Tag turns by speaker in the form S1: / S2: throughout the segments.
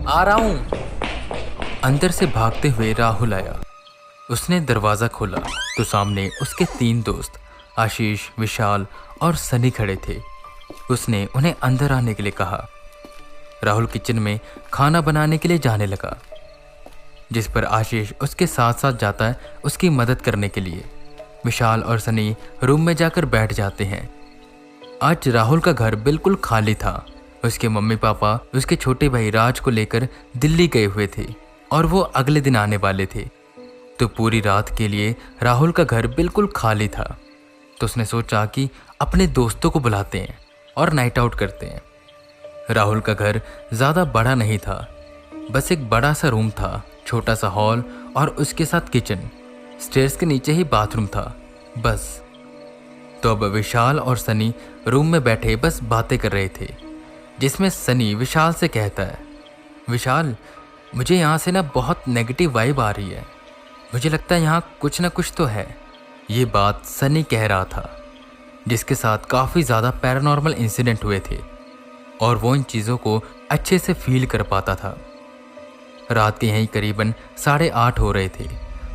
S1: आ रहा हूँ। अंदर से भागते हुए राहुल आया। उसने दरवाज़ा खोला तो सामने उसके 3 दोस्त आशीष, विशाल और सनी खड़े थे। उसने उन्हें अंदर आने के लिए कहा। राहुल किचन में खाना बनाने के लिए जाने लगा, जिस पर आशीष उसके साथ साथ जाता है उसकी मदद करने के लिए। विशाल और सनी रूम में जाकर बैठ जाते हैं। आज राहुल का घर बिल्कुल खाली था। उसके मम्मी पापा उसके छोटे भाई राज को लेकर दिल्ली गए हुए थे और वो अगले दिन आने वाले थे, तो पूरी रात के लिए राहुल का घर बिल्कुल खाली था। तो उसने सोचा कि अपने दोस्तों को बुलाते हैं और नाइट आउट करते हैं। राहुल का घर ज़्यादा बड़ा नहीं था, बस एक बड़ा सा रूम था, छोटा सा हॉल और उसके साथ किचन, स्टेयर्स के नीचे ही बाथरूम था, बस। तो अब विशाल और सनी रूम में बैठे बस बातें कर रहे थे, जिसमें सनी विशाल से कहता है, विशाल मुझे यहाँ से ना बहुत नेगेटिव वाइब आ रही है, मुझे लगता है यहाँ कुछ ना कुछ तो है। ये बात सनी कह रहा था, जिसके साथ काफ़ी ज़्यादा पैरानॉर्मल इंसिडेंट हुए थे और वो इन चीज़ों को अच्छे से फील कर पाता था। रात के यहीं करीबन 8:30 हो रहे थे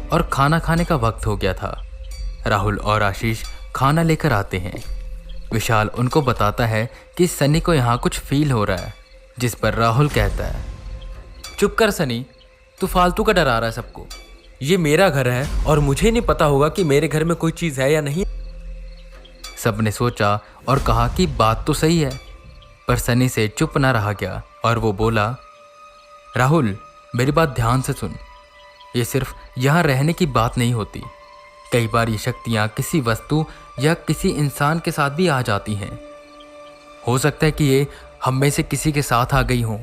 S1: और खाना खाने का वक्त हो गया था। राहुल और आशीष खाना लेकर आते हैं। विशाल उनको बताता है कि सनी को यहाँ कुछ फील हो रहा है, जिस पर राहुल कहता है, चुप कर सनी, तू फालतू का डरा रहा है सबको। ये मेरा घर है और मुझे नहीं पता होगा कि मेरे घर में कोई चीज़ है या नहीं। सब ने सोचा और कहा कि बात तो सही है, पर सनी से चुप ना रहा गया और वो बोला, राहुल मेरी बात ध्यान से सुन, ये सिर्फ यहाँ रहने की बात नहीं होती। कई बार ये शक्तियाँ किसी वस्तु या किसी इंसान के साथ भी आ जाती हैं। हो सकता है कि ये हम में से किसी के साथ आ गई हों।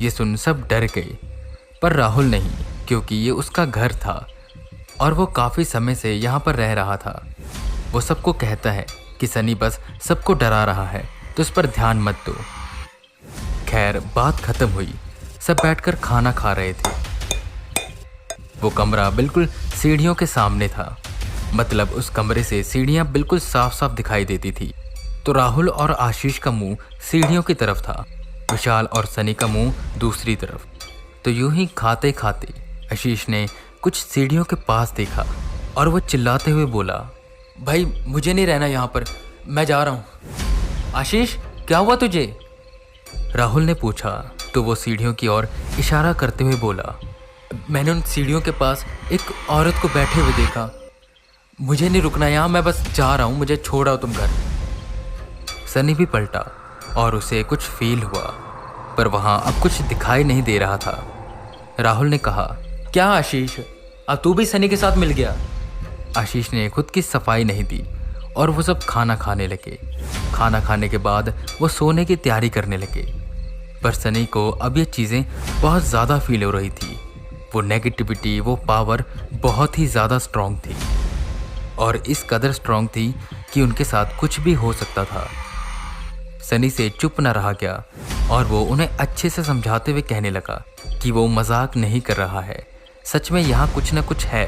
S1: ये सुन सब डर गए, पर राहुल नहीं, क्योंकि ये उसका घर था और वो काफ़ी समय से यहाँ पर रह रहा था। वो सबको कहता है कि सनी बस सबको डरा रहा है, तो इस पर ध्यान मत दो। खैर बात खत्म हुई, सब बैठकर खाना खा रहे थे। वो कमरा बिल्कुल सीढ़ियों के सामने था, मतलब उस कमरे से सीढ़ियाँ बिल्कुल साफ साफ दिखाई देती थी। तो राहुल और आशीष का मुंह सीढ़ियों की तरफ था, विशाल और सनी का मुंह दूसरी तरफ। तो यूं ही खाते खाते आशीष ने कुछ सीढ़ियों के पास देखा और वो चिल्लाते हुए बोला, भाई मुझे नहीं रहना यहाँ पर, मैं जा रहा हूँ। आशीष क्या हुआ तुझे? राहुल ने पूछा। तो वो सीढ़ियों की ओर इशारा करते हुए बोला, मैंने उन सीढ़ियों के पास एक औरत को बैठे हुए देखा, मुझे नहीं रुकना यहाँ, मैं बस जा रहा हूँ, मुझे छोड़ आओ तुम घर। सनी भी पलटा और उसे कुछ फील हुआ, पर वहाँ अब कुछ दिखाई नहीं दे रहा था। राहुल ने कहा, क्या आशीष अब तू भी सनी के साथ मिल गया? आशीष ने खुद की सफाई नहीं दी और वो सब खाना खाने लगे। खाना खाने के बाद वो सोने की तैयारी करने लगे, पर सनी को अब ये चीज़ें बहुत ज़्यादा फील हो रही थी। वो नेगेटिविटी, वो पावर बहुत ही ज़्यादा स्ट्रॉन्ग थी और इस कदर स्ट्रॉन्ग थी कि उनके साथ कुछ भी हो सकता था। सनी से चुप न रहा गया और वो उन्हें अच्छे से समझाते हुए कहने लगा कि वो मजाक नहीं कर रहा है, सच में यहाँ कुछ न कुछ है।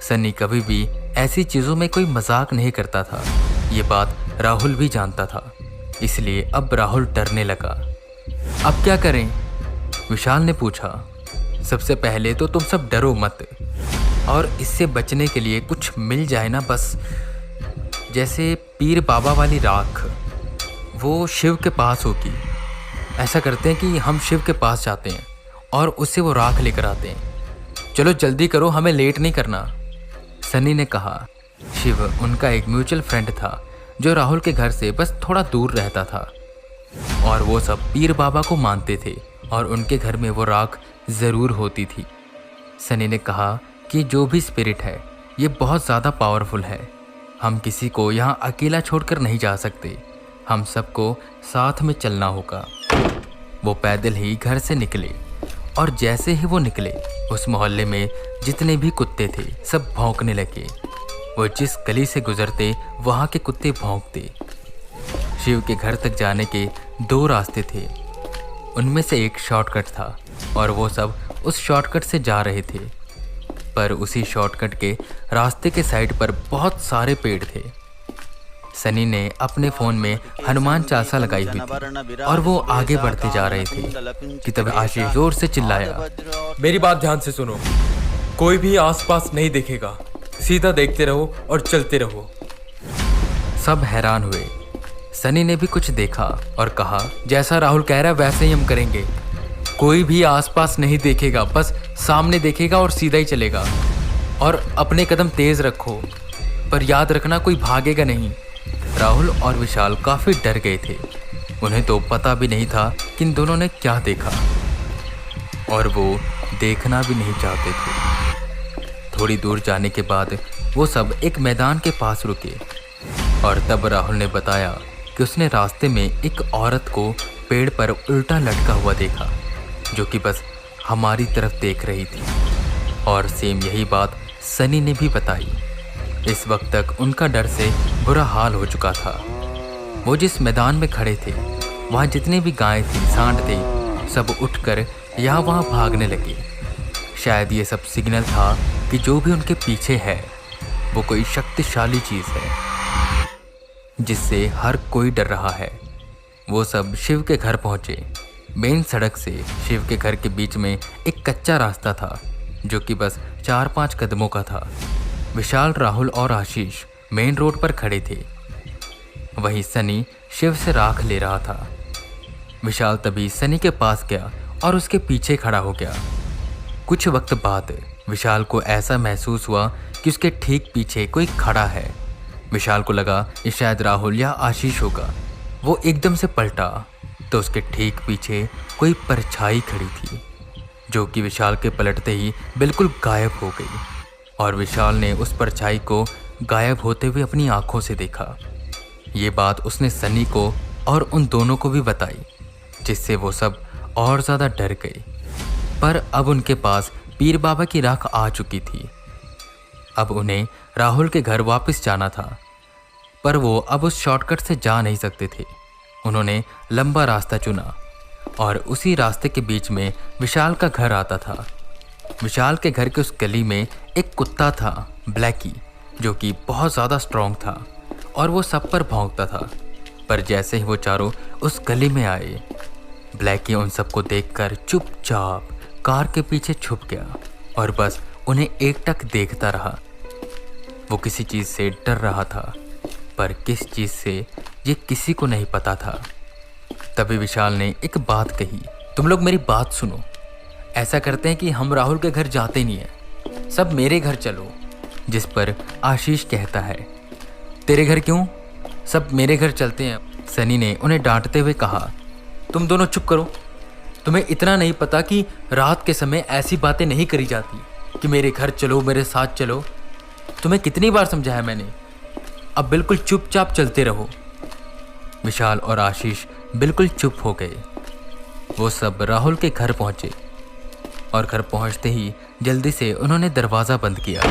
S1: सनी कभी भी ऐसी चीज़ों में कोई मजाक नहीं करता था, ये बात राहुल भी जानता था, इसलिए अब राहुल डरने लगा। अब क्या करें? विशाल ने पूछा। सबसे पहले तो तुम सब डरो मत और इससे बचने के लिए कुछ मिल जाए ना, बस जैसे पीर बाबा वाली राख, वो शिव के पास होगी। ऐसा करते हैं कि हम शिव के पास जाते हैं और उससे वो राख लेकर आते हैं। चलो जल्दी करो, हमें लेट नहीं करना। सनी ने कहा। शिव उनका एक म्यूचुअल फ्रेंड था जो राहुल के घर से बस थोड़ा दूर रहता था और वो सब पीर बाबा को मानते थे और उनके घर में वो राख ज़रूर होती थी। सनी ने कहा कि जो भी स्पिरिट है ये बहुत ज़्यादा पावरफुल है, हम किसी को यहाँ अकेला छोड़कर नहीं जा सकते, हम सबको साथ में चलना होगा। वो पैदल ही घर से निकले और जैसे ही वो निकले उस मोहल्ले में जितने भी कुत्ते थे सब भौंकने लगे। वो जिस गली से गुजरते वहाँ के कुत्ते भौंकते। शिव के घर तक जाने के 2 रास्ते थे, उनमें से एक शॉर्टकट था और वो सब उस शॉर्टकट से जा रहे थे। पर उसी शॉर्टकट के रास्ते के साइड पर बहुत सारे पेड़ थे। सनी ने अपने फोन में हनुमान चालीसा लगाई हुई थी और वो आगे बढ़ते जा रहे थे कि तभी आशीष जोर से चिल्लाया,
S2: मेरी बात ध्यान से सुनो, कोई भी आसपास नहीं दिखेगा, सीधा देखते रहो और चलते रहो।
S1: सब हैरान हुए। सनी ने भी कुछ देखा और कहा, जैसा राहुल कह रहा है वैसे ही हम करेंगे। कोई भी आसपास नहीं देखेगा, बस सामने देखेगा और सीधा ही चलेगा। और अपने कदम तेज रखो, पर याद रखना कोई भागेगा नहीं। राहुल और विशाल काफी डर गए थे। उन्हें तो पता भी नहीं था कि इन दोनों ने क्या देखा, और वो देखना भी नहीं चाहते थे। थोड़ी दूर जाने के बाद वो सब एक मैदान के पास रुके और तब राहुल ने बताया कि उसने रास्ते में एक औरत को पेड़ पर उल्टा लटका हुआ देखा, जो कि बस हमारी तरफ देख रही थी। और सेम यही बात सनी ने भी बताई। इस वक्त तक उनका डर से बुरा हाल हो चुका था। वो जिस मैदान में खड़े थे वहाँ जितने भी गायें थी, सांड थे, सब उठकर यहाँ वहाँ भागने लगे। शायद ये सब सिग्नल था कि जो भी उनके पीछे है वो कोई शक्तिशाली चीज़ है जिससे हर कोई डर रहा है। वो सब शिव के घर पहुँचे। मेन सड़क से शिव के घर के बीच में एक कच्चा रास्ता था जो कि बस 4-5 कदमों का था। विशाल, राहुल और आशीष मेन रोड पर खड़े थे। वहीं सनी शिव से राख ले रहा था। विशाल तभी सनी के पास गया और उसके पीछे खड़ा हो गया। कुछ वक्त बाद विशाल को ऐसा महसूस हुआ कि उसके ठीक पीछे कोई खड़ा है। विशाल को लगा ये शायद राहुल या आशीष होगा। वो एकदम से पलटा तो उसके ठीक पीछे कोई परछाई खड़ी थी, जो कि विशाल के पलटते ही बिल्कुल गायब हो गई। और विशाल ने उस परछाई को गायब होते हुए अपनी आंखों से देखा। ये बात उसने सनी को और उन दोनों को भी बताई, जिससे वो सब और ज़्यादा डर गए। पर अब उनके पास पीर बाबा की राख आ चुकी थी। अब उन्हें राहुल के घर वापस जाना था, पर वो अब उस शॉर्टकट से जा नहीं सकते थे। उन्होंने लंबा रास्ता चुना और उसी रास्ते के बीच में विशाल का घर आता था। विशाल के घर के उस गली में एक कुत्ता था, ब्लैकी, जो कि बहुत ज़्यादा स्ट्रॉन्ग था और वो सब पर भौंकता था। पर जैसे ही वो चारों उस गली में आए, ब्लैकी उन सबको देखकर चुपचाप कार के पीछे छुप गया और बस उन्हें एकटक देखता रहा। वो किसी चीज़ से डर रहा था, पर किस चीज़ से ये किसी को नहीं पता था। तभी विशाल ने एक बात कही, तुम लोग मेरी बात सुनो। ऐसा करते हैं कि हम राहुल के घर जाते नहीं हैं, सब मेरे घर चलो। जिस पर आशीष कहता है, तेरे घर क्यों, सब मेरे घर चलते हैं। सनी ने उन्हें डांटते हुए कहा, तुम दोनों चुप करो। तुम्हें इतना नहीं पता कि रात के समय ऐसी बातें नहीं करी जाती कि मेरे घर चलो, मेरे साथ चलो। तुम्हें कितनी बार समझाया मैंने, अब बिल्कुल चुपचाप चलते रहो। विशाल और आशीष बिल्कुल चुप हो गए। वो सब राहुल के घर पहुंचे और घर पहुंचते ही जल्दी से उन्होंने दरवाज़ा बंद किया।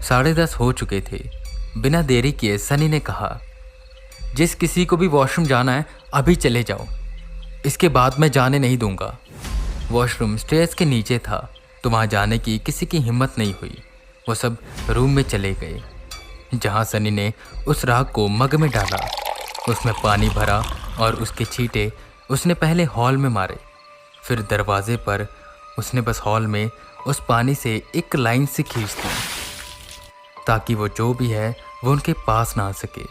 S1: 10:30 हो चुके थे। बिना देरी किए सनी ने कहा, जिस किसी को भी वॉशरूम जाना है अभी चले जाओ, इसके बाद मैं जाने नहीं दूंगा। वॉशरूम स्टेयर्स के नीचे था, तो वहाँ जाने की किसी की हिम्मत नहीं हुई। वो सब रूम में चले गए, जहाँ सनी ने उस राख को मग में डाला, उसमें पानी भरा और उसके छींटे उसने पहले हॉल में मारे। फिर दरवाजे पर उसने बस हॉल में उस पानी से एक लाइन से खींच दी, ताकि वो जो भी है वो उनके पास ना आ सके।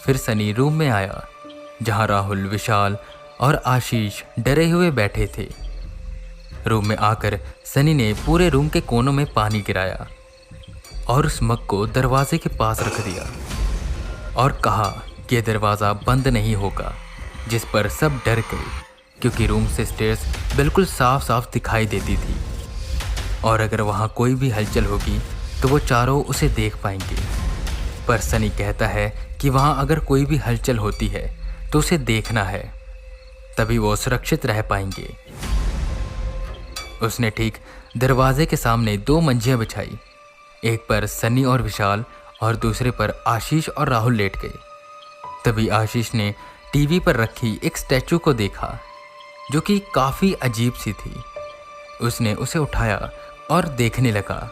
S1: फिर सनी रूम में आया, जहाँ राहुल, विशाल और आशीष डरे हुए बैठे थे। रूम में आकर सनी ने पूरे रूम के कोनों में पानी गिराया और उस मग को दरवाजे के पास रख दिया और कहा कि दरवाज़ा बंद नहीं होगा। जिस पर सब डर गए, क्योंकि रूम से स्टेयर्स बिल्कुल साफ साफ दिखाई देती थी और अगर वहाँ कोई भी हलचल होगी तो वो चारों उसे देख पाएंगे। पर सनी कहता है कि वहाँ अगर कोई भी हलचल होती है तो उसे देखना है, तभी वो सुरक्षित रह पाएंगे। उसने ठीक दरवाजे के सामने 2 मंजियाँ बिछाई, एक पर सनी और विशाल और दूसरे पर आशीष और राहुल लेट गए। तभी आशीष ने टीवी पर रखी एक स्टैचू को देखा, जो कि काफ़ी अजीब सी थी। उसने उसे उठाया और देखने लगा।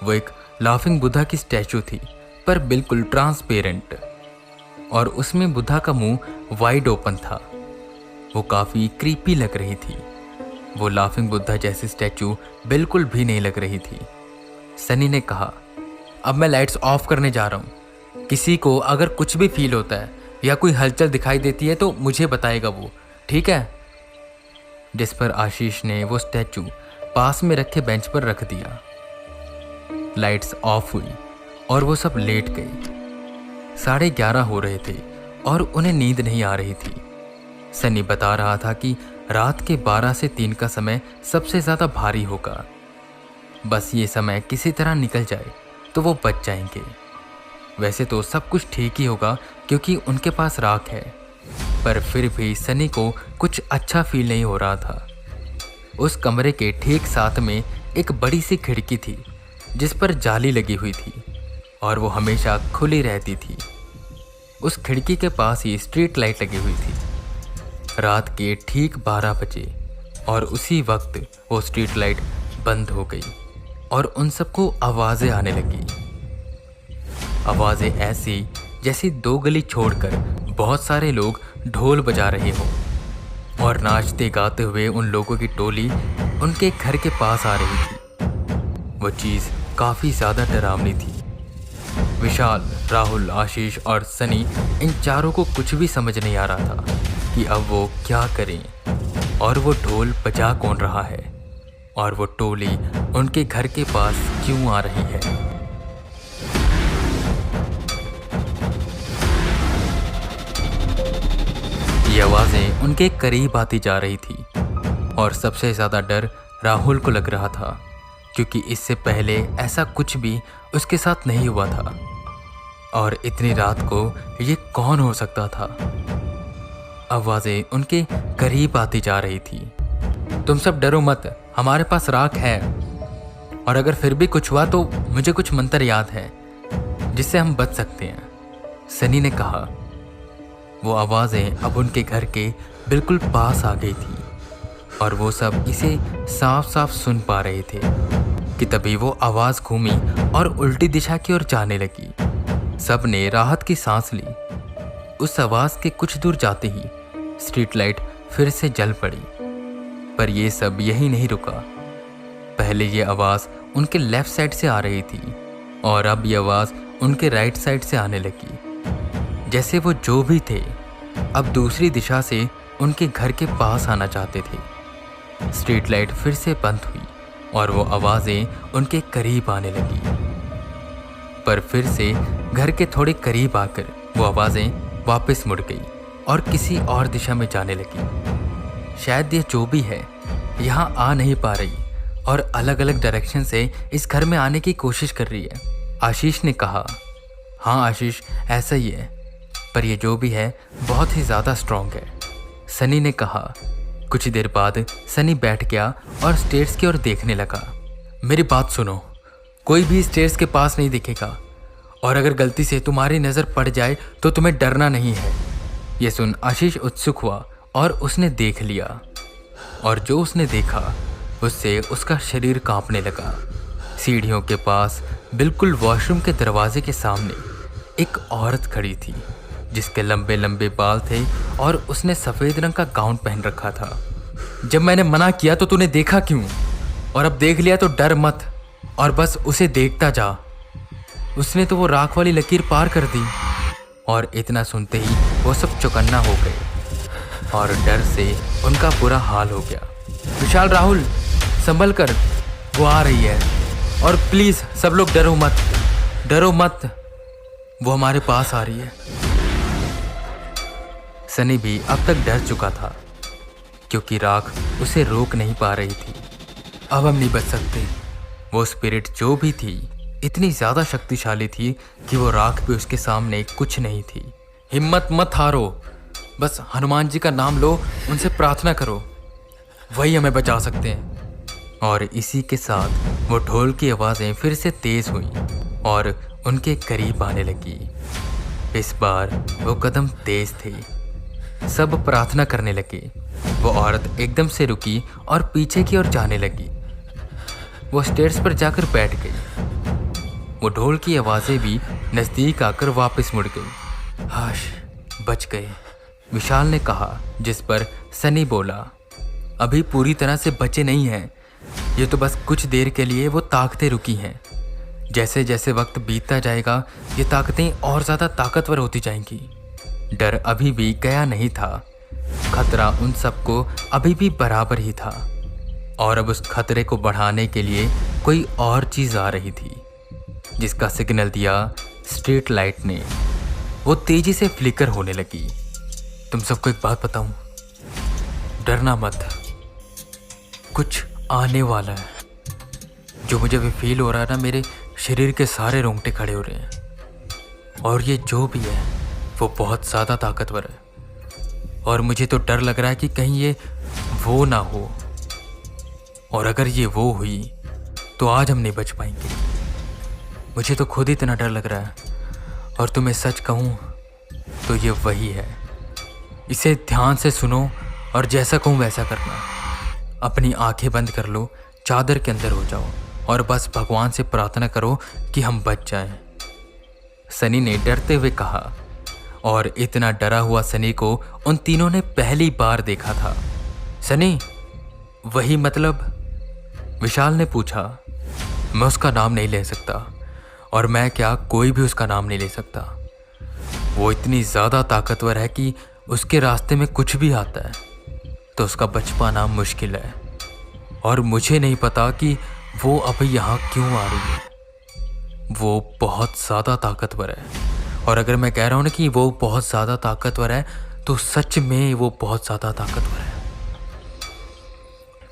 S1: वो एक लाफिंग बुद्धा की स्टैचू थी, पर बिल्कुल ट्रांसपेरेंट। और उसमें बुद्धा का मुंह वाइड ओपन था। वो काफ़ी क्रीपी लग रही थी। वो लाफिंग बुद्धा जैसी स्टैचू बिल्कुल भी नहीं लग रही थी। सनी ने कहा, अब मैं लाइट्स ऑफ करने जा रहा हूँ। किसी को अगर कुछ भी फील होता है या कोई हलचल दिखाई देती है तो मुझे बताएगा वो, ठीक है? जिस पर आशीष ने वो स्टैचू पास में रखे बेंच पर रख दिया। लाइट्स ऑफ हुई और वो सब लेट गए। 11:30 हो रहे थे और उन्हें नींद नहीं आ रही थी। सनी बता रहा था कि रात के 12 से 3 का समय सबसे ज़्यादा भारी होगा। बस ये समय किसी तरह निकल जाए तो वो बच जाएंगे। वैसे तो सब कुछ ठीक ही होगा क्योंकि उनके पास राख है, पर फिर भी सनी को कुछ अच्छा फील नहीं हो रहा था। उस कमरे के ठीक साथ में एक बड़ी सी खिड़की थी जिस पर जाली लगी हुई थी और वो हमेशा खुली रहती थी। उस खिड़की के पास ही स्ट्रीट लाइट लगी हुई थी। रात के ठीक 12 बजे और उसी वक्त वो स्ट्रीट लाइट बंद हो गई और उन सबको आवाज़ें आने लगी। आवाज़ें ऐसी जैसी 2 गली छोड़कर बहुत सारे लोग ढोल बजा रहे हों और नाचते गाते हुए उन लोगों की टोली उनके घर के पास आ रही थी। वो चीज़ काफ़ी ज़्यादा डरावनी थी। विशाल, राहुल, आशीष और सनी, इन चारों को कुछ भी समझ नहीं आ रहा था कि अब वो क्या करें और वो ढोल बजा कौन रहा है और वो टोली उनके घर के पास क्यों आ रही है। ये आवाज़ें उनके करीब आती जा रही थी और सबसे ज़्यादा डर राहुल को लग रहा था क्योंकि इससे पहले ऐसा कुछ भी उसके साथ नहीं हुआ था और इतनी रात को ये कौन हो सकता था। आवाज़ें उनके करीब आती जा रही थी। तुम सब डरो मत, हमारे पास राख है और अगर फिर भी कुछ हुआ तो मुझे कुछ मंत्र याद है जिससे हम बच सकते हैं, सनी ने कहा। वो आवाज़ें अब उनके घर के बिल्कुल पास आ गई थी और वो सब इसे साफ साफ सुन पा रहे थे कि तभी वो आवाज़ घूमी और उल्टी दिशा की ओर जाने लगी। सब ने राहत की सांस ली। उस आवाज़ के कुछ दूर जाते ही स्ट्रीट लाइट फिर से जल पड़ी, पर ये सब यही नहीं रुका। पहले ये आवाज़ उनके लेफ्ट साइड से आ रही थी और अब ये आवाज़ उनके राइट साइड से आने लगी। जैसे वो जो भी थे अब दूसरी दिशा से उनके घर के पास आना चाहते थे। स्ट्रीट लाइट फिर से बंद हुई और वो आवाज़ें उनके करीब आने लगी, पर फिर से घर के थोड़े करीब आकर वो आवाज़ें वापस मुड़ गई और किसी और दिशा में जाने लगी। शायद ये जो भी है यहाँ आ नहीं पा रही और अलग अलग डायरेक्शन से इस घर में आने की कोशिश कर रही है, आशीष ने कहा। हाँ आशीष, ऐसा ही है, पर ये जो भी है बहुत ही ज़्यादा स्ट्रॉन्ग है, सनी ने कहा। कुछ देर बाद सनी बैठ गया और स्टेयर्स की ओर देखने लगा। मेरी बात सुनो, कोई भी स्टेयर्स के पास नहीं दिखेगा और अगर गलती से तुम्हारी नज़र पड़ जाए तो तुम्हें डरना नहीं है। ये सुन आशीष उत्सुक हुआ और उसने देख लिया और जो उसने देखा उससे उसका शरीर कांपने लगा। सीढ़ियों के पास बिल्कुल वॉशरूम के दरवाजे के सामने एक औरत खड़ी थी जिसके लंबे लंबे बाल थे और उसने सफ़ेद रंग का गाउन पहन रखा था। जब मैंने मना किया तो तूने देखा क्यों? और अब देख लिया तो डर मत और बस उसे देखता जा। उसने तो वो राख वाली लकीर पार कर दी। और इतना सुनते ही वो सब चौकन्ना हो गए और डर से उनका बुरा हाल हो गया। विशाल, राहुल, संभल कर, वो आ रही है और प्लीज़ सब लोग डरो मत, डरो मत, वो हमारे पास आ रही है। सनी भी अब तक डर चुका था क्योंकि राख उसे रोक नहीं पा रही थी। अब हम नहीं बच सकते। वो स्पिरिट जो भी थी इतनी ज़्यादा शक्तिशाली थी कि वो राख भी उसके सामने कुछ नहीं थी। हिम्मत मत हारो, बस हनुमान जी का नाम लो, उनसे प्रार्थना करो, वही हमें बचा सकते हैं। और इसी के साथ वो ढोल की आवाज़ें फिर से तेज़ हुईं और उनके करीब आने लगी। इस बार वो कदम तेज थे। सब प्रार्थना करने लगे। वो औरत एकदम से रुकी और पीछे की ओर जाने लगी। वो स्टेयर्स पर जाकर बैठ गई। वो ढोल की आवाज़ें भी नज़दीक आकर वापस मुड़ गई। हाश, बच गए, विशाल ने कहा, जिस पर सनी बोला, अभी पूरी तरह से बचे नहीं हैं, ये तो बस कुछ देर के लिए वो ताकतें रुकी हैं। जैसे जैसे वक्त बीतता जाएगा ये ताकतें और ज़्यादा ताकतवर होती जाएंगी। डर अभी भी गया नहीं था, खतरा उन सबको अभी भी बराबर ही था, और अब उस खतरे को बढ़ाने के लिए कोई और चीज़ आ रही थी, जिसका सिग्नल दिया स्ट्रीट लाइट ने। वो तेजी से फ्लिकर होने लगी। तुम सबको एक बात बताऊं, डरना मत, कुछ आने वाला है। जो मुझे अभी फील हो रहा है ना, मेरे शरीर के सारे रोंगटे खड़े हो रहे हैं, और ये जो भी है वो बहुत ज़्यादा ताकतवर है, और मुझे तो डर लग रहा है कि कहीं ये वो ना हो, और अगर ये वो हुई तो आज हम नहीं बच पाएंगे। मुझे तो खुद ही इतना डर लग रहा है, और तुम्हें सच कहूँ तो ये वही है। इसे ध्यान से सुनो और जैसा कहूँ वैसा करना। अपनी आंखें बंद कर लो, चादर के अंदर हो जाओ और बस भगवान से प्रार्थना करो कि हम बच जाएं। सनी ने डरते हुए कहा, और इतना डरा हुआ सनी को उन तीनों ने पहली बार देखा था। सनी, वही मतलब? विशाल ने पूछा। मैं उसका नाम नहीं ले सकता, और मैं क्या, कोई भी उसका नाम नहीं ले सकता। वो इतनी ज़्यादा ताकतवर है कि उसके रास्ते में कुछ भी आता है तो उसका बच पाना मुश्किल है, और मुझे नहीं पता कि वो अभी यहाँ क्यों आ रही है। वो बहुत ज़्यादा ताकतवर है, और अगर मैं कह रहा हूँ ना कि वो बहुत ज़्यादा ताकतवर है तो सच में वो बहुत ज़्यादा ताकतवर है।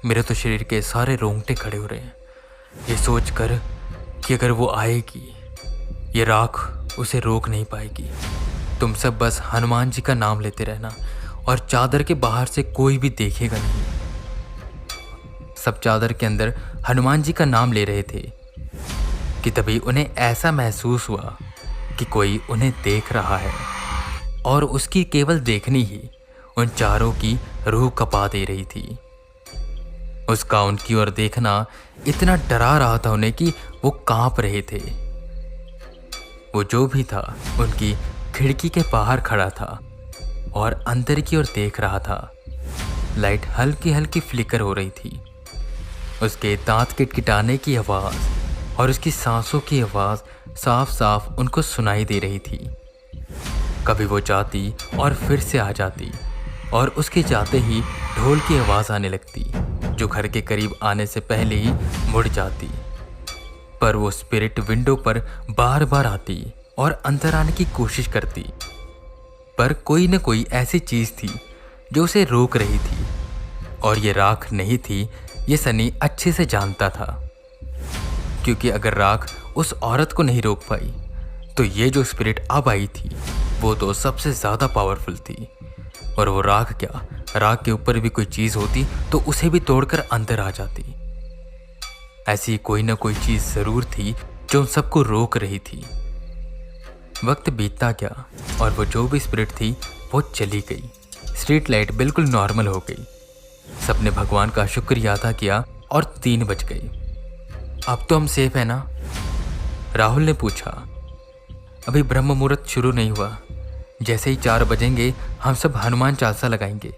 S1: मेरे तो शरीर के सारे रोंगटे खड़े हो रहे हैं ये सोचकर कि अगर वो आएगी, ये राख उसे रोक नहीं पाएगी। तुम सब बस हनुमान जी का नाम लेते रहना, और चादर के बाहर से कोई भी देखेगा नहीं। सब चादर के अंदर हनुमान जी का नाम ले रहे थे कि तभी उन्हें ऐसा महसूस हुआ कि कोई उन्हें देख रहा है, और उसकी केवल देखनी ही उन चारों की रूह कपा दे रही थी। उसका उनकी ओर देखना इतना डरा रहा था उन्हें कि वो कांप रहे थे। वो जो भी था उनकी खिड़की के बाहर खड़ा था और अंदर की ओर देख रहा था। लाइट हल्की हल्की फ्लिकर हो रही थी। उसके दांत किटकिटाने की आवाज़ और उसकी सांसों की आवाज़ साफ साफ उनको सुनाई दे रही थी। कभी वो जाती और फिर से आ जाती, और उसके जाते ही ढोल की आवाज़ आने लगती जो घर के करीब आने से पहले ही मुड़ जाती। पर वो स्पिरिट विंडो पर बार बार आती और अंदर आने की कोशिश करती, पर कोई न कोई ऐसी चीज़ थी जो उसे रोक रही थी, और ये राख नहीं थी, ये सनी अच्छे से जानता था। क्योंकि अगर राख उस औरत को नहीं रोक पाई तो ये जो स्पिरिट अब आई थी वो तो सबसे ज़्यादा पावरफुल थी। और वो राख क्या, राख के ऊपर भी कोई चीज़ होती तो उसे भी तोड़कर अंदर आ जाती। ऐसी कोई ना कोई चीज़ ज़रूर थी जो उन सबको रोक रही थी। वक्त बीतता गया और वो जो भी स्पिरिट थी वो चली गई। स्ट्रीट लाइट बिल्कुल नॉर्मल हो गई। सबने भगवान का शुक्रिया अदा किया और 3 बज गई। अब तो हम सेफ है ना? राहुल ने पूछा। अभी ब्रह्म मुहूर्त शुरू नहीं हुआ, जैसे ही 4 बजेंगे हम सब हनुमान चालीसा लगाएंगे।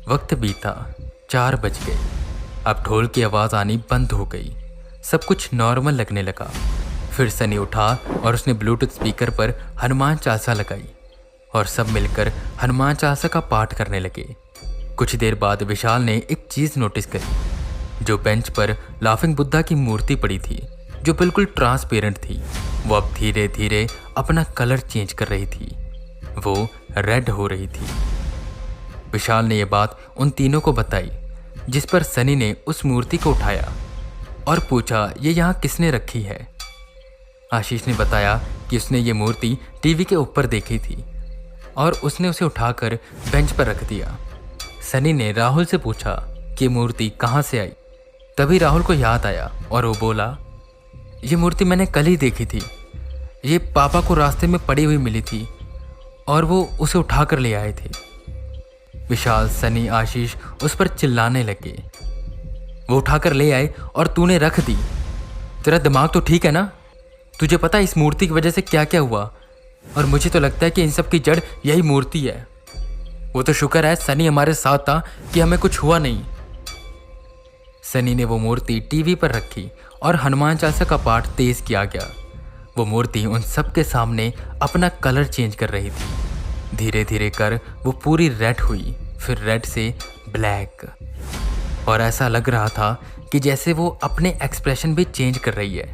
S1: वक्त बीता, 4 बज गए। अब ढोल की आवाज़ आनी बंद हो गई। सब कुछ नॉर्मल लगने लगा। फिर सनी उठा और उसने ब्लूटूथ स्पीकर पर हनुमान चालीसा लगाई और सब मिलकर हनुमान चालीसा का पाठ करने लगे। कुछ देर बाद विशाल ने एक चीज़ नोटिस करी। जो बेंच पर लाफिंग बुद्धा की मूर्ति पड़ी थी, जो बिल्कुल ट्रांसपेरेंट थी, वो अब धीरे धीरे अपना कलर चेंज कर रही थी। वो रेड हो रही थी। विशाल ने यह बात उन तीनों को बताई, जिस पर सनी ने उस मूर्ति को उठाया और पूछा, ये यहाँ किसने रखी है? आशीष ने बताया कि उसने ये मूर्ति टीवी के ऊपर देखी थी और उसने उसे उठाकर बेंच पर रख दिया। सनी ने राहुल से पूछा कि मूर्ति कहाँ से आई। तभी राहुल को याद आया और वो बोला, ये मूर्ति मैंने कल ही देखी थी। ये पापा को रास्ते में पड़ी हुई मिली थी और वो उसे उठाकर ले आए थे। विशाल, सनी, आशीष उस पर चिल्लाने लगे। वो उठाकर ले आए और तूने रख दी। तेरा दिमाग तो ठीक है ना? तुझे पता है इस मूर्ति की वजह से क्या क्या हुआ? और मुझे तो लगता है कि इन सब की जड़ यही मूर्ति है। वो तो शुक्र है सनी हमारे साथ था कि हमें कुछ हुआ नहीं। सनी ने वो मूर्ति टीवी पर रखी और हनुमान चालीसा का पाठ तेज किया गया। वो मूर्ति उन सब के सामने अपना कलर चेंज कर रही थी। धीरे धीरे कर वो पूरी रेड हुई, फिर रेड से ब्लैक, और ऐसा लग रहा था कि जैसे वो अपने एक्सप्रेशन भी चेंज कर रही है।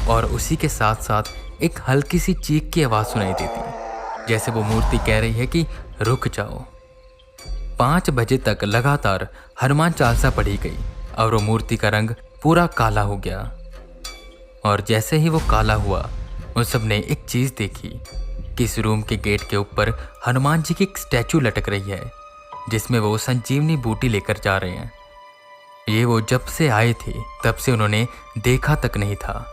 S1: और उसी के साथ साथ एक हल्की सी चीख की आवाज़ सुनाई देती, जैसे वो मूर्ति कह रही है कि रुक जाओ। 5 बजे तक लगातार हनुमान चालीसा पढ़ी गई और वो मूर्ति का रंग पूरा काला हो गया। और जैसे ही वो काला हुआ, उन सब ने एक चीज़ देखी कि इस रूम के गेट के ऊपर हनुमान जी की एक स्टैचू लटक रही है, जिसमें वो संजीवनी बूटी लेकर जा रहे हैं। ये वो जब से आए थे तब से उन्होंने देखा तक नहीं था,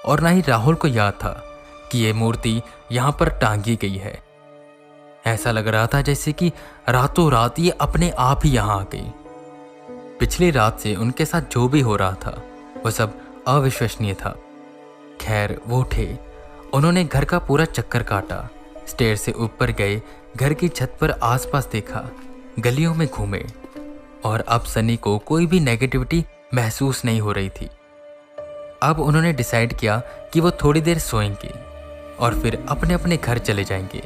S1: और ना ही राहुल को याद था कि ये मूर्ति यहाँ पर टांगी गई है। ऐसा लग रहा था जैसे कि रातों रात ये अपने आप ही यहाँ आ गई। पिछली रात से उनके साथ जो भी हो रहा था वो सब अविश्वसनीय था। खैर वो उठे, उन्होंने घर का पूरा चक्कर काटा, स्टेयर से ऊपर गए, घर की छत पर आसपास देखा, गलियों में घूमे, और अब सनी को कोई भी नेगेटिविटी महसूस नहीं हो रही थी। अब उन्होंने डिसाइड किया कि वो थोड़ी देर सोएंगे और फिर अपने अपने घर चले जाएंगे।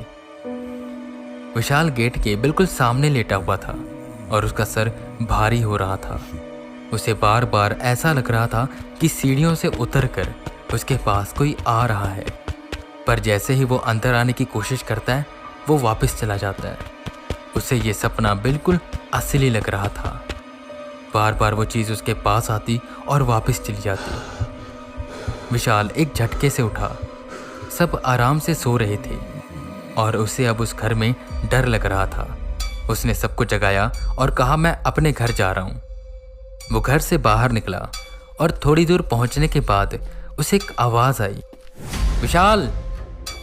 S1: विशाल गेट के बिल्कुल सामने लेटा हुआ था और उसका सर भारी हो रहा था। उसे बार बार ऐसा लग रहा था कि सीढ़ियों से उतरकर उसके पास कोई आ रहा है, पर जैसे ही वो अंदर आने की कोशिश करता है वो वापस चला जाता है। उसे ये सपना बिल्कुल असली लग रहा था। बार बार वो चीज़ उसके पास आती और वापस चली जाती। विशाल एक झटके से उठा। सब आराम से सो रहे थे और उसे अब उस घर में डर लग रहा था। उसने सबको जगाया और कहा, मैं अपने घर जा रहा हूँ। वो घर से बाहर निकला और थोड़ी दूर पहुँचने के बाद उसे एक आवाज़ आई, विशाल,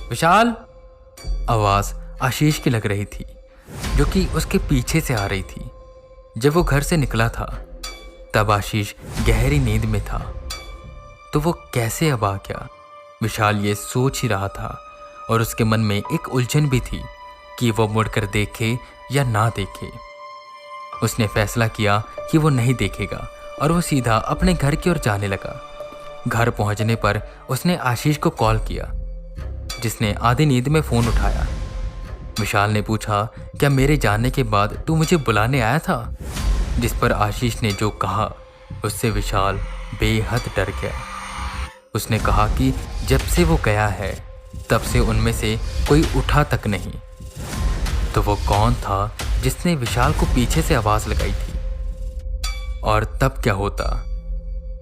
S1: विशाल। आवाज़ आशीष की लग रही थी, जो कि उसके पीछे से आ रही थी। जब वो घर से निकला था तब आशीष गहरी नींद में था, तो वो कैसे अब आ गया? विशाल ये सोच ही रहा था और उसके मन में एक उलझन भी थी कि वो मुड़कर देखे या ना देखे। उसने फैसला किया कि वो नहीं देखेगा और वो सीधा अपने घर की ओर जाने लगा। घर पहुंचने पर उसने आशीष को कॉल किया, जिसने आधी नींद में फ़ोन उठाया। विशाल ने पूछा, क्या मेरे जाने के बाद तू मुझे बुलाने आया था? जिस पर आशीष ने जो कहा उससे विशाल बेहद डर गया। उसने कहा कि जब से वो गया है तब से उनमें से कोई उठा तक नहीं। तो वो कौन था जिसने विशाल को पीछे से आवाज़ लगाई थी? और तब क्या होता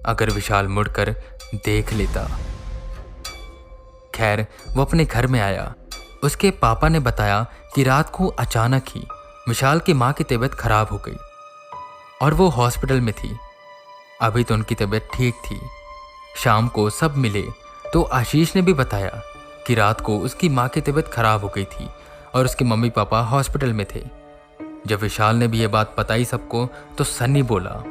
S1: अगर विशाल मुड़कर देख लेता? खैर वो अपने घर में आया। उसके पापा ने बताया कि रात को अचानक ही विशाल की माँ की तबीयत खराब हो गई और वो हॉस्पिटल में थी। अभी तो उनकी तबीयत ठीक थी। शाम को सब मिले तो आशीष ने भी बताया कि रात को उसकी माँ की तबीयत खराब हो गई थी और उसके मम्मी पापा हॉस्पिटल में थे। जब विशाल ने भी ये बात बताई सबको तो सन्नी बोला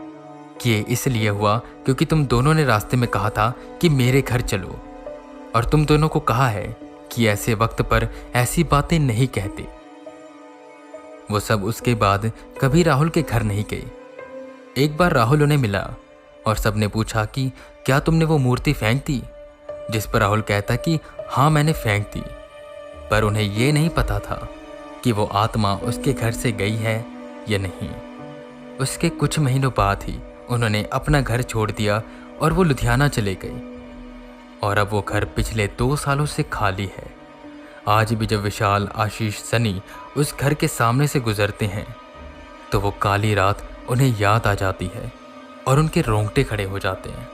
S1: कि ये इसलिए हुआ क्योंकि तुम दोनों ने रास्ते में कहा था कि मेरे घर चलो, और तुम दोनों को कहा है कि ऐसे वक्त पर ऐसी बातें नहीं कहते। वो सब उसके बाद कभी राहुल के घर नहीं गए। एक बार राहुल उन्हें मिला और सबने पूछा कि क्या तुमने वो मूर्ति फेंक दी? जिस पर राहुल कहता कि हाँ मैंने फेंक दी, पर उन्हें ये नहीं पता था कि वो आत्मा उसके घर से गई है या नहीं। उसके कुछ महीनों बाद ही उन्होंने अपना घर छोड़ दिया और वो लुधियाना चले गए, और अब वो घर पिछले 2 सालों से खाली है। आज भी जब विशाल, आशीष, सनी उस घर के सामने से गुजरते हैं तो वो काली रात उन्हें याद आ जाती है और उनके रोंगटे खड़े हो जाते हैं।